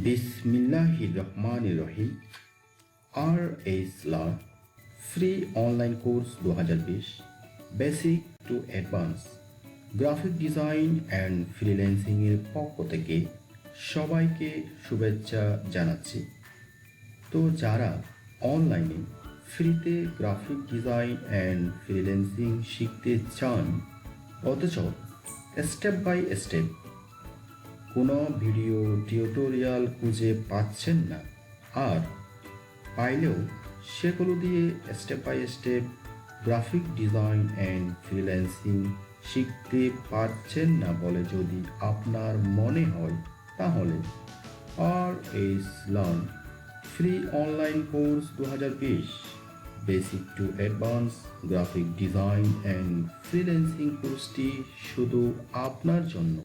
बिस्मिल्लाहिर्रहमानिर्रहीम RHLEARN free online course 2020 basic to advance graphic design and freelancing এর পক্ষ থেকে সবাইকে শুভেচ্ছা জানাচ্ছি। তো যারা অনলাইনে ফ্রিতে গ্রাফিক ডিজাইন অ্যান্ড ফ্রিল্যান্সিং শিখতে চান অথচ স্টেপ বাই স্টেপ কোনো ভিডিও টিউটোরিয়াল খুঁজে পাচ্ছেন না, আর পাইলেও সেগুলো দিয়ে step by step graphic design and freelancing শিখতে পারছেন না বলে যদি আপনার মনে হয়, তাহলে RHLEARN free online course 2020 basic to advance graphic design and freelancing কোর্সটি শুধু আপনার জন্য।